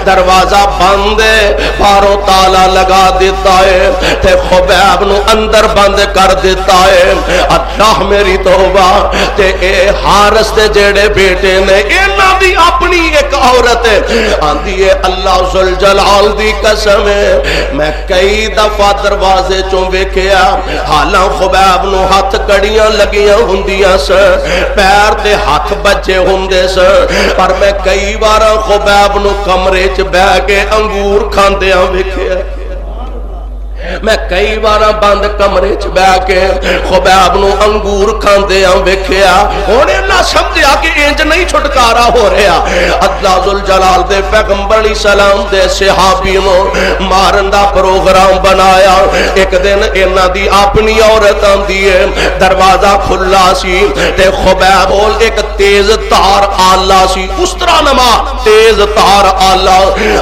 دروازہ بند ہے، باروں تالا لگا دیتا ہے تے خبیب نو اندر بند کر دیتا ہے۔ اللہ میری توبہ، تے اے حارث دے جیڑے بیٹے نے، انہاں دی اپنی ایک عورت ہے، آندھی ہے اللہ ذوالجلال دی قسم ہے میں کئی دفعہ دروازے چوں ویکھیا، حالاں خبیب نو ہاتھ کڑیاں لگیاں ہوندیاں سن، پیر تے ہاتھ بچے ہوندے سن، پر میں کئی بار خبیب نو کمرے چ بیٹھ کے انگور کھاندیاں ویکھیا، میں کئی بار بند کمرے چ بیٹھ کے خبیب نو انگور کھاندیاں ویکھیا، ہن نہ سمجھیا کہ انج نہیں چھٹکارا ہو رہا۔ اللہ ذوالجلال دے پیغمبر علیہ السلام دے صحابی نو مارن دا پروگرام بنایا، ایک دن انہاں دی اپنی عورت آندی ہے، دروازہ کھلا سی تے خبیب کول ایک تیز تار آلہ سی، اس طرح نما تیز تار آلہ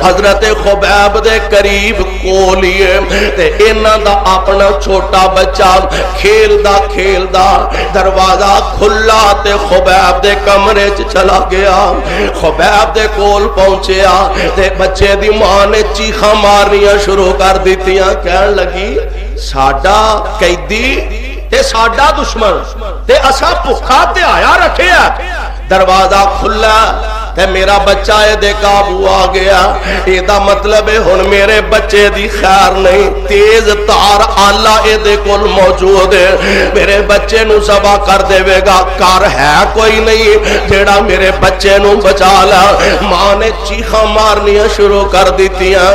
حضرت خبیب دے قریب کولیے تے انہاں دا اپنا چھوٹا بچہ کھیلدا دروازہ کھلا تے خبیب دے کمرے چ چلا گیا، خبیب دے کول پہنچیا تے بچے دی ماں نے چیخاں مارنیاں شروع کر دیتیاں، کہن لگی ساڈا قیدی تے ساڈا دشمن تے اساں بھکھا تے آیا رکھیا، دروازہ کھلا تے میرا بچہ اے دے قابو آ گیا، اے دا مطلب ہے ہن میرے بچے دی خیر نہیں، تیز تار آلہ اے دے کول موجود ہے، میرے بچے نو ذبح کر دے گا، کار ہے کوئی نہیں جیڑا میرے بچے نو بچا لا۔ ماں نے چیخاں مارنیاں شروع کر دیتیاں،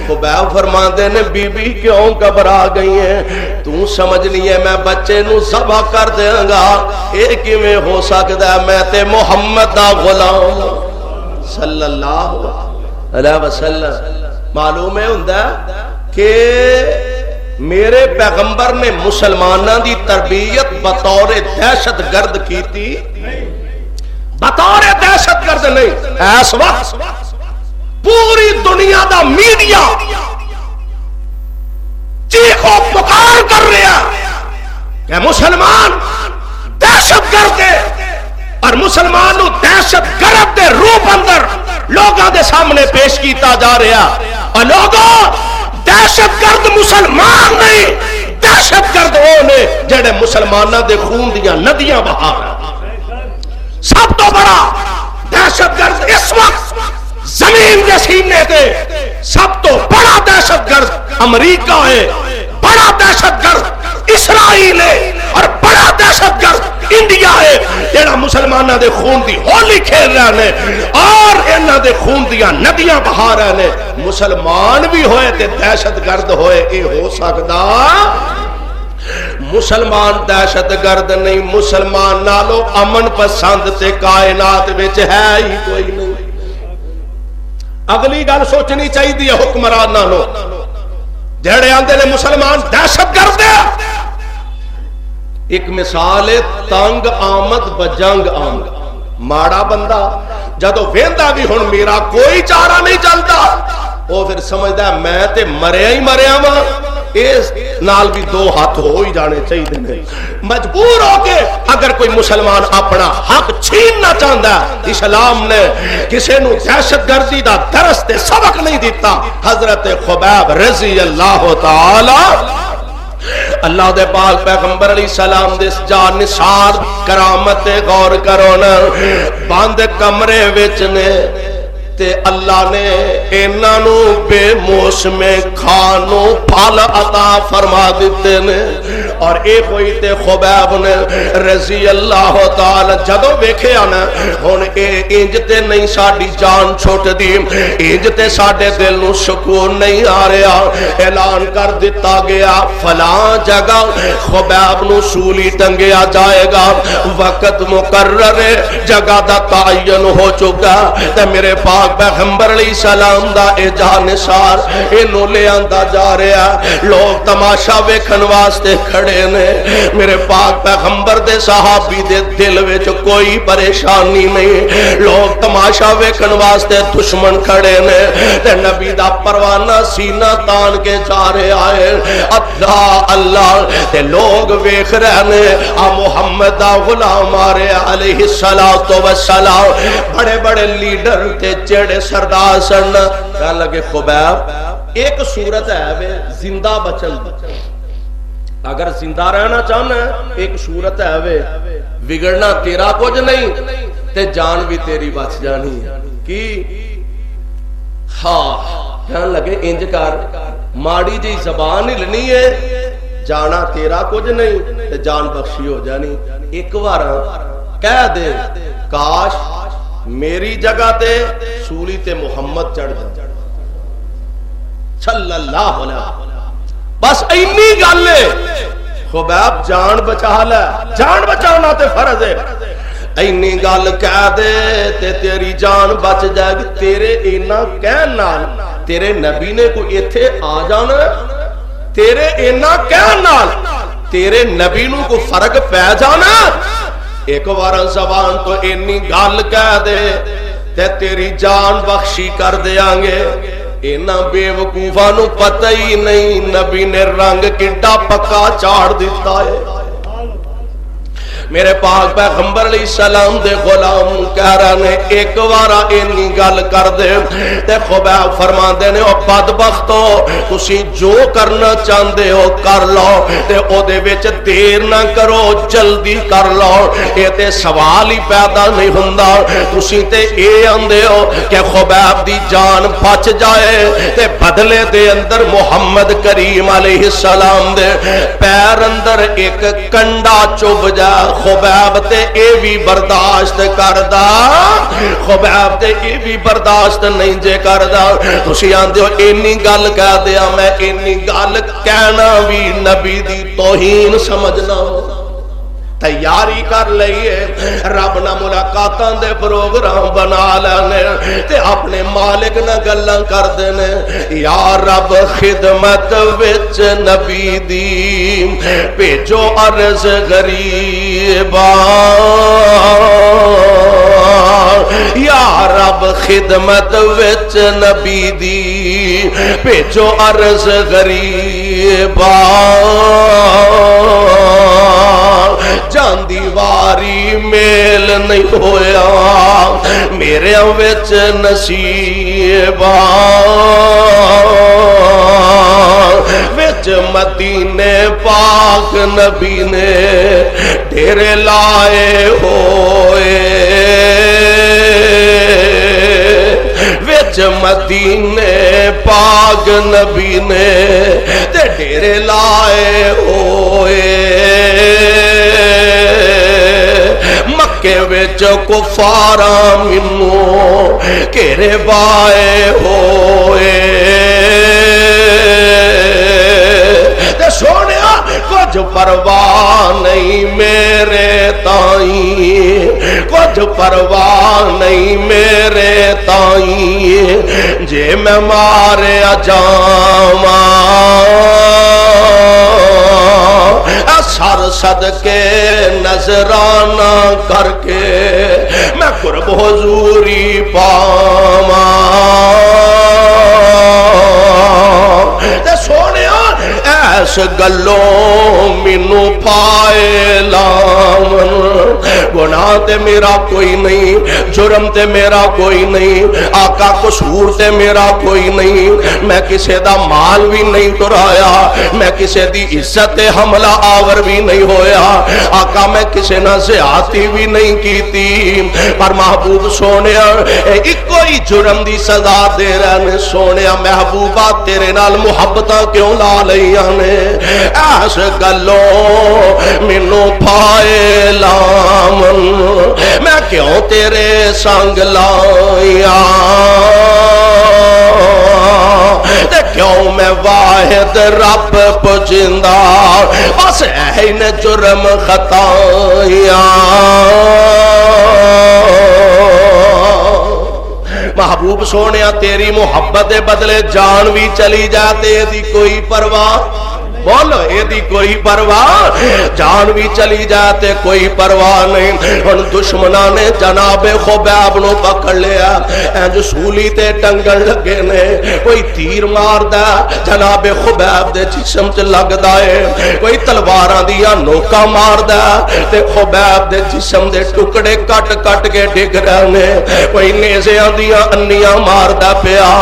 خبیب فرماندے نے بی بی کیوں گھبرا گئی ہیں، تو سمجھنی ہے میں بچے نو ذبح کر دیں گا، اے کیویں ہو سکدا ہے، میں تے محمد دا غلام صلی اللہ علیہ وسلم۔ معلوم ہے ہوندا کہ میرے پیغمبر نے مسلماناں دی تربیت بطور دہشت گرد کی تھی، بطور دہشت گرد نہیں۔ اس وقت پوری دنیا دا میڈیا چیخو پکار کر رہا کہ مسلمان دہشت گرد ہے، اور مسلمانوں دہشت گرد دے روپ اندر لوگاں دے سامنے پیش کیتا جا رہا، اور لوگوں دہشت گرد مسلمان نہیں، دہشت گرد وہ نے جڑے مسلمانوں دے خون دیاں ندیاں بہا رہے۔ سب تو بڑا دہشت گرد اس وقت زمین کے سینے دے سب تو بڑا دہشت گرد امریکہ ہے، بڑا دہشت گرد اسرائیل ہے، اور بڑا دہشت گرد انڈیا ہے جڑا مسلمانہ دے خون دی ہولی کھیل رہے ہیں اور انہاں دے خون دیاں ندیاں بہا رہے ہیں۔ مسلمان بھی ہوئے تے دہشت گرد ہوئے، اے ہو سکدا؟ مسلمان دہشت گرد نہیں، مسلمان نالو امن پسند تے کائنات وچ ہے ہی کوئی نہیں۔ اگلی گل سوچنی چاہیے حکمران نالو جڑے آندے نے مسلمان دہشت گرد ہے۔ ایک مثال ہے تنگ آمد بجنگ آمد، ماڑا بندہ جدو ویندا بھی ہن میرا کوئی چارہ نہیں چلتا، وہ پھر سمجھدا ہے میں تے مریا ہی مریا وا، اس نال بھی دو ہاتھ ہو ہی جانے چاہیے. مجبور ہو کے اگر کوئی مسلمان اپنا حق چھیننا چاہتا ہے، اسلام نے کسی نو دہشت گردی دا درس تے سبق نہیں دیتا. حضرت خبیب رضی اللہ تعالی اللہ دے پاک پیغمبر علیہ السلام دے جان نثار کرامت غور کرو نا. بند کمرے وچ نے تے اللہ نے انہاں نو بے موسم کھانو پھل عطا فرما دیتے نے. اور ایک ہوئی تے خبیب نے رضی اللہ تعالی جدوں ویکھیا نا ہن اے انج تے نہیں ساڈی جان چھٹ دی، انج تے ساڈے دل نو سکون نہیں آ رہا. اعلان کر دتا گیا فلاں جگہ خبیب نو سولی ٹنگیا جائے گا، وقت مقرر ہے، جگہ دا تعین ہو چکا. تے میرے پاک پیغمبر علیہ السلام دا اے جانثار اینو لے آندا جا رہا. لوگ تماشا ویکھن واسطے کھڑے نے. میرے پاک پیغمبر دے صحابی دے دل وچ کوئی پریشانی نہیں. لوگ تماشا ویکھن واسطے دشمن کھڑے نے تے نبی دا پروانہ سینہ تان کے جا رہا ہے. اللہ اللہ تے لوگ ویکھ رہے نے آ محمد دا غلام آ رہا علیہ الصلوۃ والسلام. بڑے بڑے لیڈر تے جڑے سردار سن کہنے لگے خبیب ایک صورت ہے وے زندہ بچن دی، اگر زندہ رہنا چاہنا ایک صورت ہے وے بگڑنا تیرا کچھ نہیں تے جان بھی تیری بچ جانی کی. ہاں کہنے لگے انج کر ماڑی جی زبان ہلنی ہے، جانا تیرا کچھ نہیں تے جان بخشی ہو جانی. ایک بار کہہ دے کاش میری جگہ تے سولی تے محمد چڑھ جائے صلی اللہ علیہ وسلم، بس اینی گل ہے. خبیب جان بچا لے، جان بچانا تے فرض ہے. اینی گل کہہ دے تے تیری جان بچ جائے گی. تیرے اینا کہن نال تیرے نبی نے کوئی ایتھے آ جانا، تیرے اینا کہن نال تیرے نبی نو کوئی فرق پہ جانا. ایک بار زبان تو اینی گل کہہ دے تے تیری جان بخشی کر دیاں گے. اینا بے وقوفاں نو پتہ ہی نہیں نبی نے رنگ کڈا پکا چاڑ دیتا ہے. میرے پاک پیغمبر علیہ السلام دے غلام کہہ رہے نے ایک وارا اینی گل کر دے تے خبیب فرما دے نے او بدبختو تسی جو کرنا چاہندے ہو کر لو تے او دے وچ دیر نہ کرو، جلدی کر لو. اے تے سوال ہی پیدا نہیں ہوندا. تسی تے اے آندے ہو کہ خبیب دی جان بچ جائے تے بدلے دے اندر محمد کریم علیہ السلام دے پیر اندر ایک کنڈا چوب جائے. خبیب تے اے بھی برداشت کردا، خبیب تے اے بھی برداشت نہیں جے کردا. تسی آندے ہو اینی گل کہہ دیا میں اینی گل کہنا بھی نبی دی توہین سمجھنا. تیاری کر لئیے رب نہ ملاقاتاں دے پروگرام بنا لینے تے اپنے مالک نہ گلاں کر دینے. یا رب خدمت وچ نبی دی بھیجو عرض غریباں، یا رب خدمت وچ نبی دی بھیجو عرض غریباں. جاندی واری میل نہیں ہویا میرے وچ نصیباں، وچ مدینے پاک نبی نے ڈیرے لائے ہوئے، وچ مدینے پاک نبی نے ڈیرے لائے ہوئے. مکے وچ کفاراں منوں گھیرے بائے ہوئے. تے سونیا کچھ پرواہ نہیں میرے تائیں، کچھ پرواہ نہیں میرے تائیں جے میں ماریا جاواں. سر صدقے نظرانہ کر کے میں قرب حضوری پاواں. گلوں مینوں پائے لاون گناہ تے میرا کوئی نہیں جرم تے میرا کوئی نہیں آقا قصور تے میرا کوئی نہیں میں کسے دا مال بھی نہیں ٹرایا میں کسے دی عزت تے حملہ آور بھی نہیں ہویا آقا میں کسے نہ زیادتی بھی نہیں کیتی پر محبوب سونیا ایک کوئی جرم دی سزا دے رہنے سونیا محبوبہ تیرے نال محبتاں کیوں لا لیاں نے ایس گلوں مینوں پائے لامن میں کیوں تیرے سنگ لائیاں تے کیوں میں واحد رب پجندہ بس این جرم خطائیاں محبوب سونیا تیری محبت دے بدلے جان بھی چلی جاتے دی کوئی پرواہ بولو اے دی کوئی پرواہ جان بھی چلی جاتے کوئی پرواہ نہیں ان دشمنہ نے جناب خبیب نو پکڑ لیا اینج سولی تے ٹنگن لگے نے کوئی تیر مار دا جناب خبیب دے جسم چ لگ دائے کوئی تلواراں دیا نوکا مار دا تے خبیب دے جسم دے ٹکڑے کٹ کٹ کے ڈگ رہنے کوئی نیزیاں دیا انیاں مار دا پیا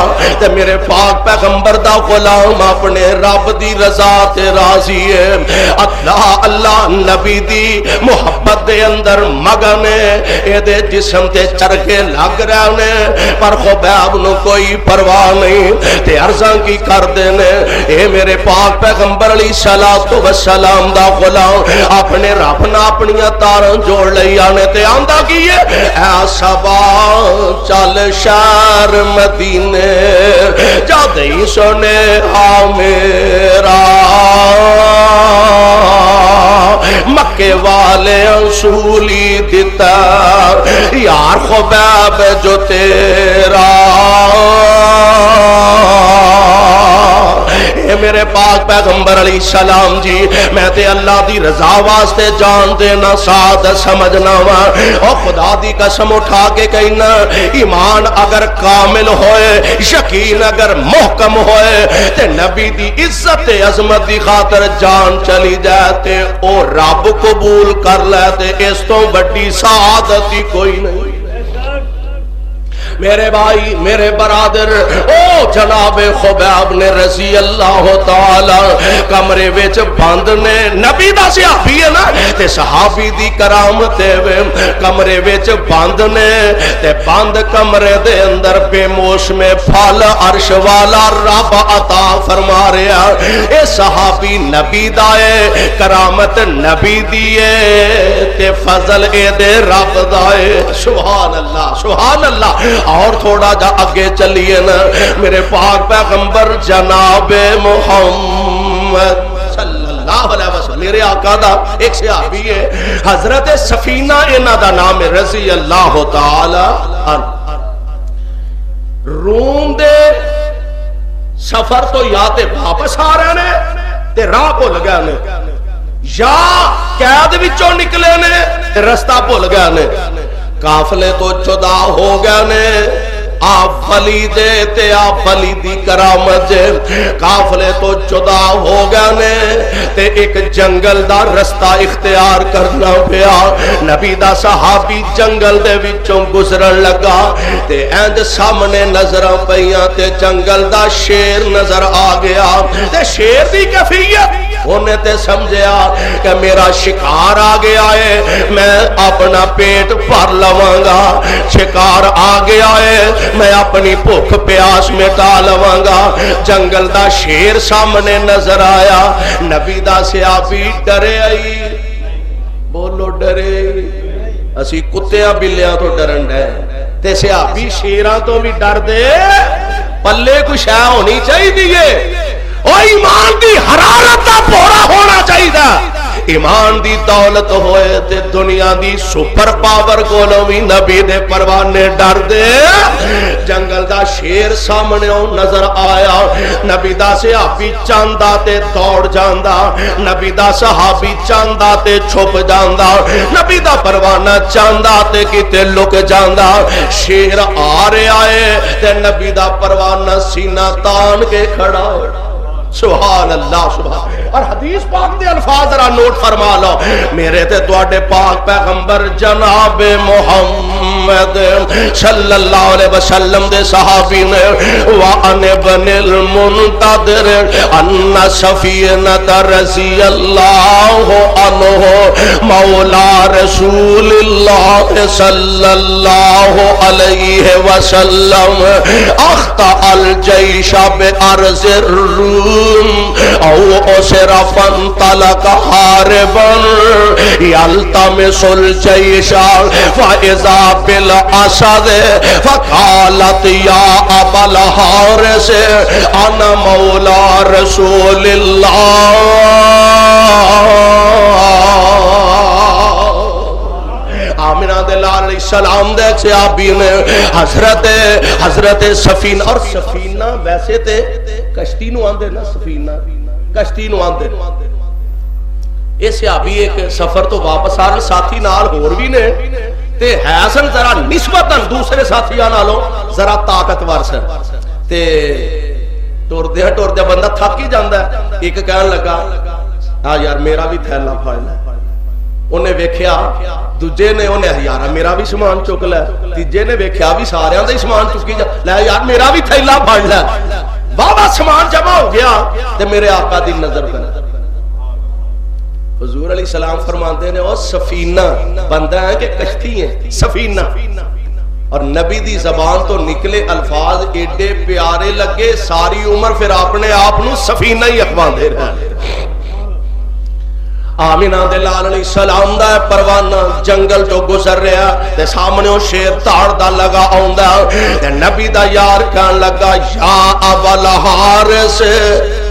تے میرے پاک پیغمبر دا غلام اپنے رب دی رضا تے راضی ہے اللہ اللہ نبی دی محبت دے اندر مگنے اے دے جسم تے چرکے لگ رہنے پر خبیب نو کوئی پرواہ نہیں تے عرضاں کی کر دینے اے میرے پاک پیغمبر علیہ السلام دا غلام اپنے رب نہ اپنیاں تاراں جوڑ لئی آنے تے آندہ کیے اے صبا چل شہر مدینے جا دئی سنے آ میرا مکے والے انسولی دیتا یار خبیب جو تیرا اے میرے پاک پیغمبر علیہ السلام جی میں تے اللہ دی رضا واسطے جان دینا ساتھ سمجھنا وا او خدا دی قسم اٹھا کے کہنا ایمان اگر کامل ہوئے یقین اگر محکم ہوئے تے نبی دی عزت عظمت دی خاطر جان چلی جاتے او رب قبول کر لیتے اس تو بڑی سعادت ہی کوئی نہیں میرے بھائی میرے برادر او جناب خبیب نے رضی اللہ تعالی کمرے وچ بند نے نبی دا صحابی ہے نا تے صحابی دی کرامت ہے کمرے وچ بند نے تے بند کمرے دے اندر بے موسم پھل عرش والا رب عطا فرما رہا اے صحابی نبی دا ہے کرامت نبی دی ہے تے فضل اے دے رب دا ہے سبحان اللہ اور تھوڑا جا آگے چلیے نا میرے پاک پیغمبر جناب محمد صلی اللہ علیہ وسلم میرے آقا دا ایک صحابی ہے حضرت سفینہ انہ دا نام رضی اللہ تعالی عنہ روم دے سفر تو یا تے واپس آ رہے نے تے راہ بھول گئے نے یا قید وچوں نکلے نے تے رستہ بھول گئے نے قافلے تو جدا ہو گئے نے آپ ولی دے تے آپ ولی دی کرامت جے قافلے تو جدا ہو گئے نے تے ایک جنگل دا رستہ اختیار کرنا پیا نبی دا صحابی جنگل دے وچوں گزرن لگا تے اینج سامنے نظر پئیاں تے جنگل دا شیر نظر آ گیا تے شیر دی کیفیت انہیں تے سمجھیا کہ میرا شکار آ گیا ہے میں اپنا پیٹ بھر لواں گا شکار آ گیا ہے میں اپنی بھوک پیاس مٹا لواں گا جنگل دا شیر سامنے نظر آیا نبی دا صحابی ڈرے آئی بولو ڈرے اسی کتیاں بلیاں تو ڈرن ڈے تے صحابی شیراں تو بھی ڈر دے پلے کچھ شے ہونی چاہیے دیئے او ایمان دی حرارت دا پورا ہونا چاہیے ایمان دی دولت ہوئے تے دنیا دی سپر پاور کولوں بھی نبی دے پروانے ڈر دے جنگل دا شیر سامنے نظر آیا نبی دا صحابی چاندہ تے دوڑ جاندہ نبی دا صحابی چاندہ تے چھپ جاندہ نبی دا پروانہ چاندہ تے کتے لک جاندہ شیر آ رہے آئے تے نبی دا پروانہ سینہ تان کے کھڑا سبحان اللہ سبحان. اور حدیث پاک دے الفاظ ذرا نوٹ فرما لو. میرے تے تواڈے پاک پیغمبر جناب محمد صلی اللہ علیہ وسلم دے صحابی نے وَأَنِ بْنِ الْمُنْتَظِرِ أَنَّ سَفِينَةَ رضی اللہ عنہ مولا رسول اللہ صلی اللہ علیہ وسلم اخطأ الجیش بأرض الروم او اسر فانطلق حاربا یلتمس الجیش فاذا بالاسد فقالت یا ابا الحارث انا مولا رسول اللہ. آمنہ دے لال علیہ السلام دے صحابی نے حضرت سفینہ. اور سفینہ ویسے تے کشتی نو آندے نا, سفینہ کشتی نو آندے. یہ صحابی ایک سفر تو واپس آ رہے ساتھی نال ہور بھی نے تے حسن ذرا نسبتاً دوسرے ساتھیاں نالوں ذرا طاقتور سن. تے ٹردیا بندہ تھک ہی جاندا ہے. ایک کہن لگا ہاں یار میرا بھی تھیلا پھڑ لے. انہیں ویکھیا دوجے نے انہیں یار میرا بھی سامان چک لے. تیجے نے ویکھیا بھی سارے دا ہی سامان چکی جا لے یار میرا بھی تھیلا پھڑ لے. بابا سامان جمع ہو گیا تے میرے آقا دی نظر پہ حضور علیہ السلام فرماتے ہیں او سفینہ بندہ ہے کہ کشتی ہے سفینہ. اور نبی دی زبان تو نکلے الفاظ ایڈے پیارے لگے ساری عمر پھر اپنے آپ نو سفینہ ہی اخواندے رہے. آمینہ دے لال علیہ السلام دا پروانہ جنگل تو گزر رہا تے سامنے او شیر تاڑ دا لگا آوندا تے نبی دا یار کہن لگا یا ابا الحارث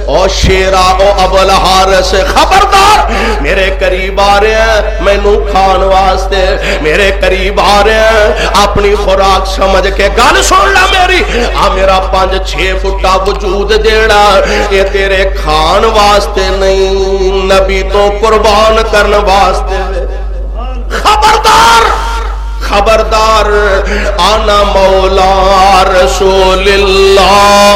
او شیرا او ابو الحارث خبردار میرے قریب آ رہے ہیں مینوں کھان واسطے میرے قریب آ رہے ہیں اپنی خوراک سمجھ کے گل سن لا میری آ میرا 5-6 فٹا وجود جیڑا یہ تیرے کھان واسطے نہیں نبی تو قربان کرن واسطے. خبردار خبردار آنا مولا رسول اللہ.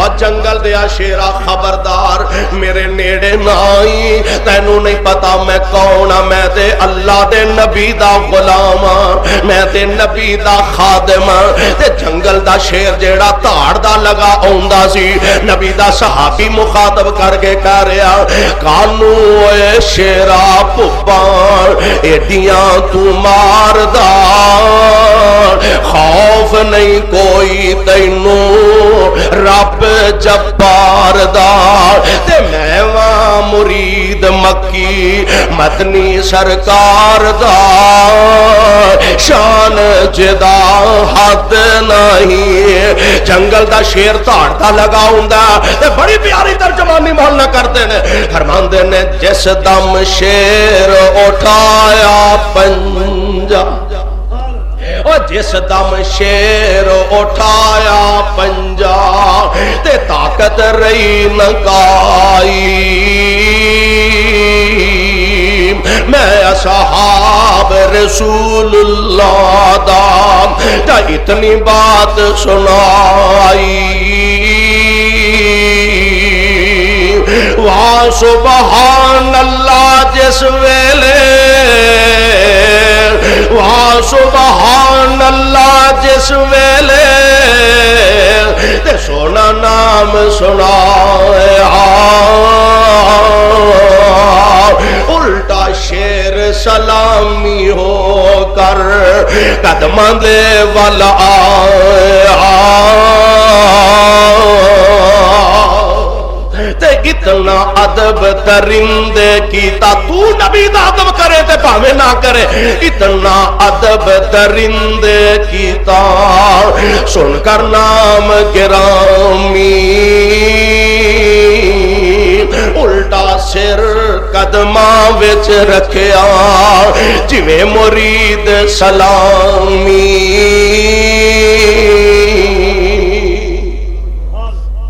اور جنگل دیا شیرا خبردار میرے نیڑے نائی تینوں نہیں پتا میں کون ہاں. میں تے اللہ دے نبی دا غلام ہاں میں تے نبی دا خادم ہاں. تے جنگل دا شیر جیڑا تاڑ دا لگا آوندا سی نبی دا صحابی مخاطب کر کے کہہ رہا کانو اے شیرا پپان ایڈیاں تو ماردار خوف نہیں کوئی تینوں رب جبار دار تے میں وہاں مرید مکی مدنی سرکار دار شان جدا حد نہیں. جنگل دا شیر تاڑ دا لگا ہوندا تے بڑی پیاری ترجمانی محل نہ کرتے نے فرماندے نے جس دم شیر اٹھایا پنجا اور جس دم شیر اٹھایا پنجا تے طاقت رہی نکائی میں اصحاب رسول اللہ دام تا اتنی بات سنائی. وہاں سبحان اللہ جس ویلے وہاں سبحان اللہ جس ویلے تے سونا نام سنایا الٹا شیر سلامی ہو کر قدماں دے والا آیا تے اتنا ادب درندے کیتا تو نبی دا ادب کرے تے پاوے نہ کرے اتنا ادب درندے کیتا سن کر نام گرامی الٹا سر قدماں وچ رکھیا جویں مرید سلامی.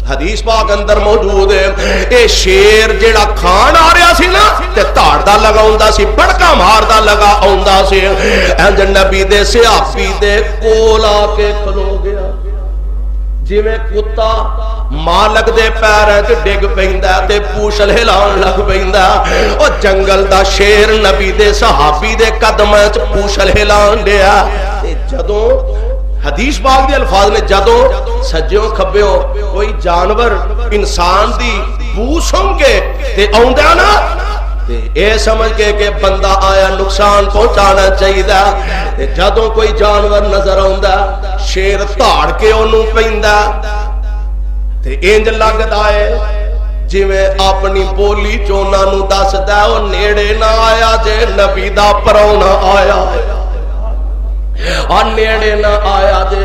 حدیث پاک اندر موجود ہے اے شیر جیڑا کھان آ رہا سی نا تے تاڑ دا لگا ہوندا سی بڑکا مار دا لگا ہوندا سی انج نبی دے صحابی دے کول آ کے کھلو گیا ਜਿਵੇਂ ਕੁੱਤਾ ਮਾਂ ਲੱਗਦੇ ਪੈਰਾਂ 'ਚ ਡਿੱਗ ਪੈਂਦਾ ਤੇ ਪੂਛਲ ਹਿਲਾਉਣ ਲੱਗ ਪੈਂਦਾ, ਉਹ ਜੰਗਲ ਦਾ ਸ਼ੇਰ ਨਬੀ ਦੇ ਸਹਾਬੀ ਦੇ ਕਦਮਾਂ 'ਚ ਪੂਛਲ ਹਿਲਾਉਣ ਡਿਆ। ਤੇ ਜਦੋਂ ਹਦੀਸ ਪਾਕ ਦੇ ਅਲਫਾਜ਼ ਨੇ, ਜਦੋਂ ਸੱਜਿਓ ਖੱਬਿਓ ਕੋਈ ਜਾਨਵਰ ਇਨਸਾਨ ਦੀ ਬੂ ਸੁੰਘ ਕੇ ਤੇ ਆਉਂਦਾ ਨਾ, ਤੇ ਇਹ ਸਮਝ ਕੇ ਕਿ ਬੰਦਾ ਆਇਆ ਨੁਕਸਾਨ ਪਹੁੰਚਾਣਾ ਚਾਹੀਦਾ, ਤੇ ਜਦੋਂ ਕੋਈ ਜਾਨਵਰ ਨਜ਼ਰ ਆਉਂਦਾ ਸ਼ੇਰ ਧਾੜ ਕੇ ਉਹਨੂੰ ਪੈਂਦਾ ਤੇ ਇੰਜ ਲੱਗਦਾ ਹੈ ਜਿਵੇਂ ਆਪਣੀ ਬੋਲੀ ਚ ਉਹਨਾਂ ਨੂੰ ਦੱਸਦਾ ਉਹ ਨੇੜੇ ਨਾ ਆਇਆ ਜੇ ਨਬੀ ਦਾ ਪਰੌਣਾ ਆਇਆ, ਨੇੜੇ ਨਾ ਆਇਆ ਜੇ